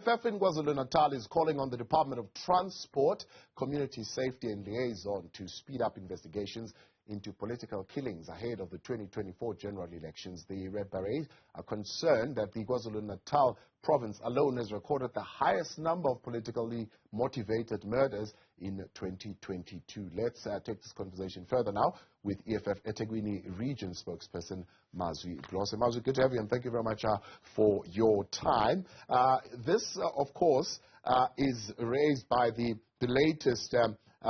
EFF in KwaZulu-Natal is calling on the Department of Transport, Community Safety and Liaison to speed up investigations into political killings ahead of the 2024 general elections. The Red Berets are concerned that the KwaZulu-Natal province alone has recorded the highest number of politically motivated murders in 2022. Let's take this conversation further now with EFF eThekwini region spokesperson Mazwi Blose. Mazwi, good to have you, and thank you very much for your time. This, of course, is raised by the latest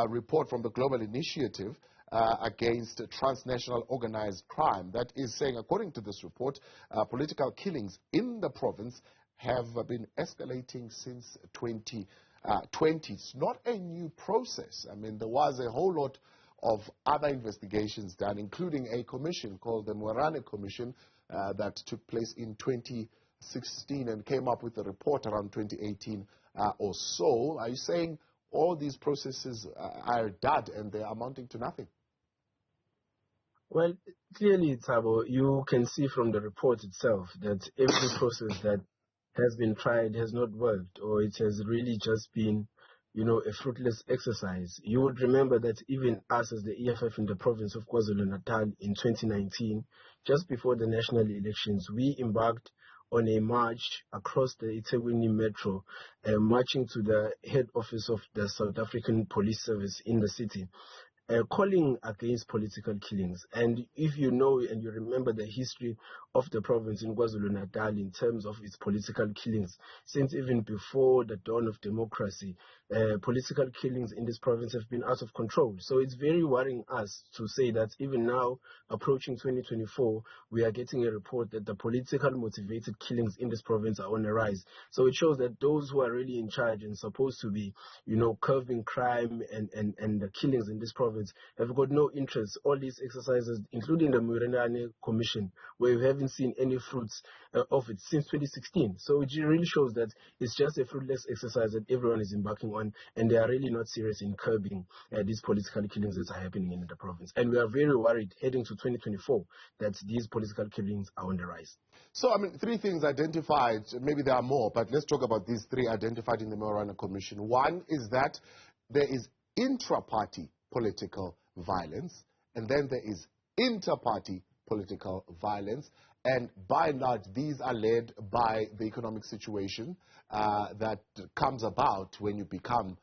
report from the Global Initiative against transnational organized crime. That is saying, according to this report, political killings in the province have been escalating since 2020. It's not a new process. I mean, there was a whole lot of other investigations done, including a commission called the Morane Commission that took place in 2016 and came up with a report around 2018 or so. Are you saying all these processes are dud and they're amounting to nothing? Well, clearly, Thabo, you can see from the report itself that every process that has been tried has not worked, or it has really just been, a fruitless exercise. You would remember that even us as the EFF in the province of KwaZulu-Natal in 2019, just before the national elections, we embarked on a march across the eThekwini metro, marching to the head office of the South African Police Service in the city, calling against political killings. And if you know and you remember the history of the province in KwaZulu-Natal in terms of its political killings, since even before the dawn of democracy, political killings in this province have been out of control. So it's very worrying us to say that even now, approaching 2024, we are getting a report that the political motivated killings in this province are on the rise. So it shows that those who are really in charge and supposed to be, curbing crime and the killings in this province have got no interest. All these exercises, including the Morane Commission, where we haven't seen any fruits of it since 2016. So it really shows that it's just a fruitless exercise that everyone is embarking on, and they are really not serious in curbing these political killings that are happening in the province. And we are very worried heading to 2024 that these political killings are on the rise. So, I mean, three things identified, maybe there are more, but let's talk about these three identified in the Morane Commission. One is that there is intra-party political violence, and then there is inter-party political violence, and by and large these are led by the economic situation that comes about when you become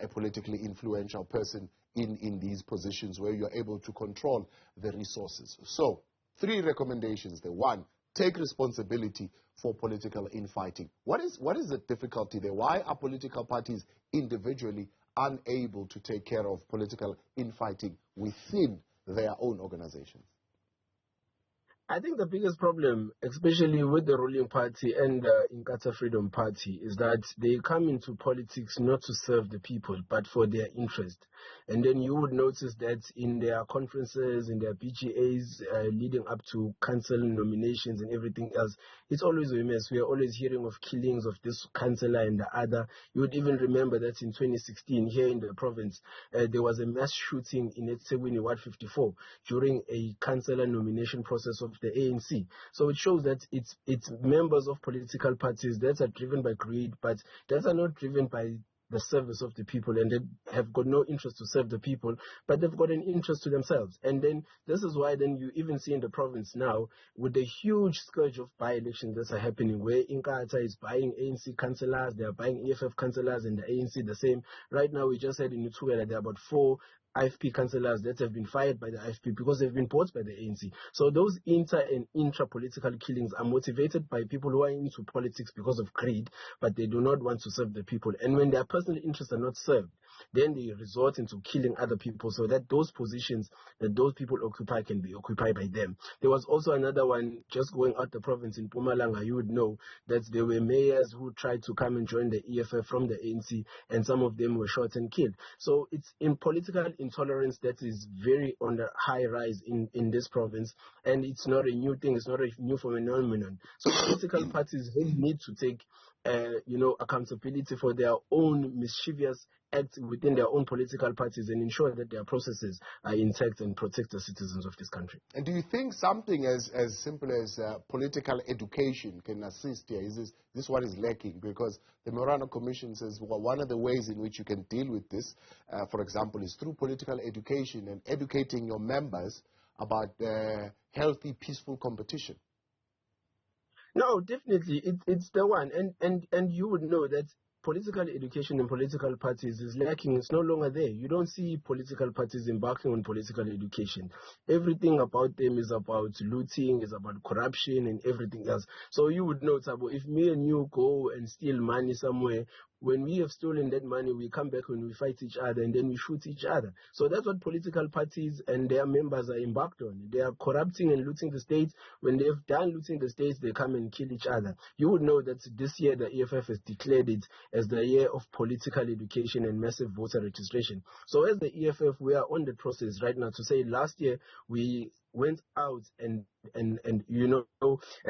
a politically influential person in these positions where you're able to control the resources. So, three recommendations there. One, take responsibility for political infighting. What is the difficulty there? Why are political parties individually unable to take care of political infighting within their own organizations? I think the biggest problem, especially with the ruling party and the Inkatha Freedom Party, is that they come into politics not to serve the people, but for their interest. And then you would notice that in their conferences, in their PGAs, leading up to council nominations and everything else, it's always a mess. We are always hearing of killings of this councillor and the other. You would even remember that in 2016, here in the province, there was a mass shooting in eThekwini Ward 54 during a councillor nomination process of the ANC. So it shows that it's members of political parties that are driven by greed, but that are not driven by the service of the people, and they have got no interest to serve the people, but they've got an interest to themselves. And then this is why then you even see in the province now, with the huge scourge of by-elections that are happening, where Inkatha is buying ANC councillors, they are buying EFF councillors, and the ANC the same. Right now we just heard in Newzroom that there are about 4 IFP councillors that have been fired by the IFP because they've been bought by the ANC. So those inter and intra-political killings are motivated by people who are into politics because of greed, but they do not want to serve the people. And when their personal interests are not served, then they resort into killing other people so that those positions that those people occupy can be occupied by them. There was also another one just going out the province in Mpumalanga. You would know that there were mayors who tried to come and join the EFF from the ANC, and some of them were shot and killed. So it's in political intolerance that is very on the high rise in this province, and it's not a new thing. It's not a new phenomenon. So political parties really need to take accountability for their own mischievous acts within their own political parties and ensure that their processes are intact and protect the citizens of this country. And do you think something as simple as political education can assist here? Is this what is lacking? Because the Morano Commission says, well, one of the ways in which you can deal with this, for example, is through political education and educating your members about healthy, peaceful competition. No, definitely, it's the one, and you would know that political education in political parties is lacking. It's no longer there. You don't see political parties embarking on political education. Everything about them is about looting, is about corruption and everything else. So you would know, Thabo, if me and you go and steal money somewhere, when we have stolen that money, we come back and we fight each other and then we shoot each other. So that's what political parties and their members are embarked on. They are corrupting and looting the states. When they have done looting the states, they come and kill each other. You would know that this year the EFF has declared it as the year of political education and massive voter registration. So as the EFF, we are on the process right now to say last year we went out and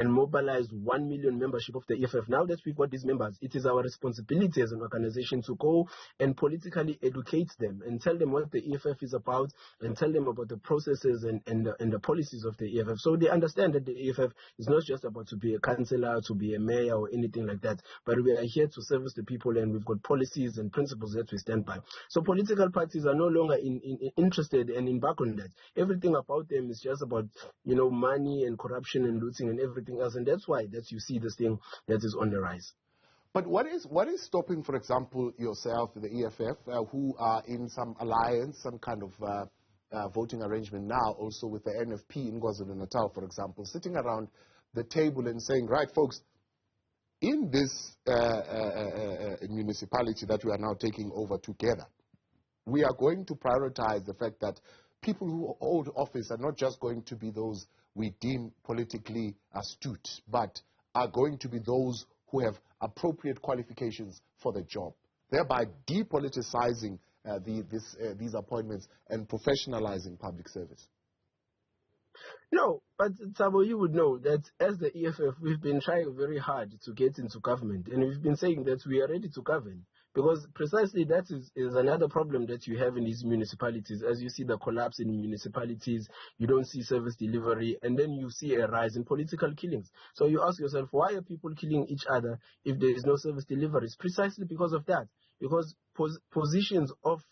mobilized 1 million membership of the EFF. Now that we've got these members, it is our responsibility as an organization to go and politically educate them and tell them what the EFF is about and tell them about the processes and the policies of the EFF. So they understand that the EFF is not just about to be a councillor, to be a mayor or anything like that, but we are here to service the people and we've got policies and principles that we stand by. So political parties are no longer interested and embark on that. Everything about them is just about, money and corruption and looting and everything else. And that's why that you see this thing that is on the rise. But what is stopping, for example, yourself, the EFF, who are in some alliance, some kind of voting arrangement now, also with the NFP in KwaZulu-Natal, for example, sitting around the table and saying, right, folks, in this municipality that we are now taking over together, we are going to prioritize the fact that people who hold office are not just going to be those we deem politically astute, but are going to be those who have appropriate qualifications for the job, thereby depoliticizing these appointments and professionalizing public service. No, but Thabo, you would know that as the EFF, we've been trying very hard to get into government, and we've been saying that we are ready to govern. Because precisely that is another problem that you have in these municipalities. As you see the collapse in municipalities, you don't see service delivery, and then you see a rise in political killings. So you ask yourself, why are people killing each other if there is no service delivery? It's precisely because of that. Because positions of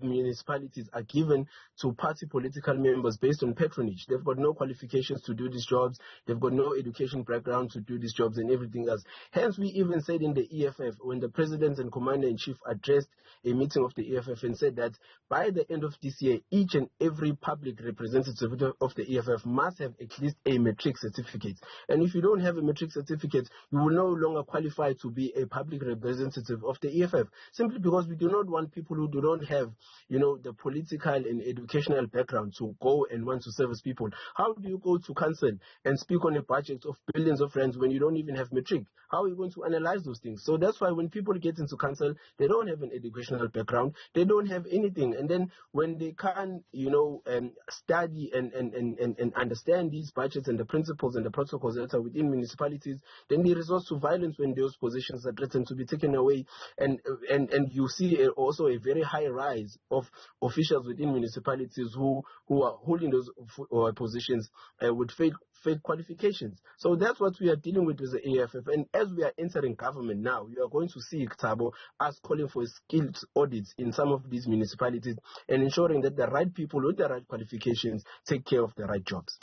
municipalities are given to party political members based on patronage. They've got no qualifications to do these jobs. They've got no education background to do these jobs and everything else. Hence, we even said in the EFF, when the President and Commander-in-Chief addressed a meeting of the EFF and said that by the end of this year, each and every public representative of the EFF must have at least a matric certificate. And if you don't have a matric certificate, you will no longer qualify to be a public representative of the EFF, simply because we do not want people who do not have, the political and educational background to go and want to service people. How do you go to council and speak on a budget of billions of rands when you don't even have matric? How are you going to analyze those things? So that's why when people get into council, they don't have an educational background, they don't have anything. And then when they can't, study and understand these budgets and the principles and the protocols that are within municipalities, then they resort to violence when those positions are threatened to be taken away. And you see also a very high rise of officials within municipalities who are holding those positions with fake qualifications. So that's what we are dealing with the EFF. And as we are entering government now, you are going to see, Thabo, us calling for skills audits in some of these municipalities and ensuring that the right people with the right qualifications take care of the right jobs.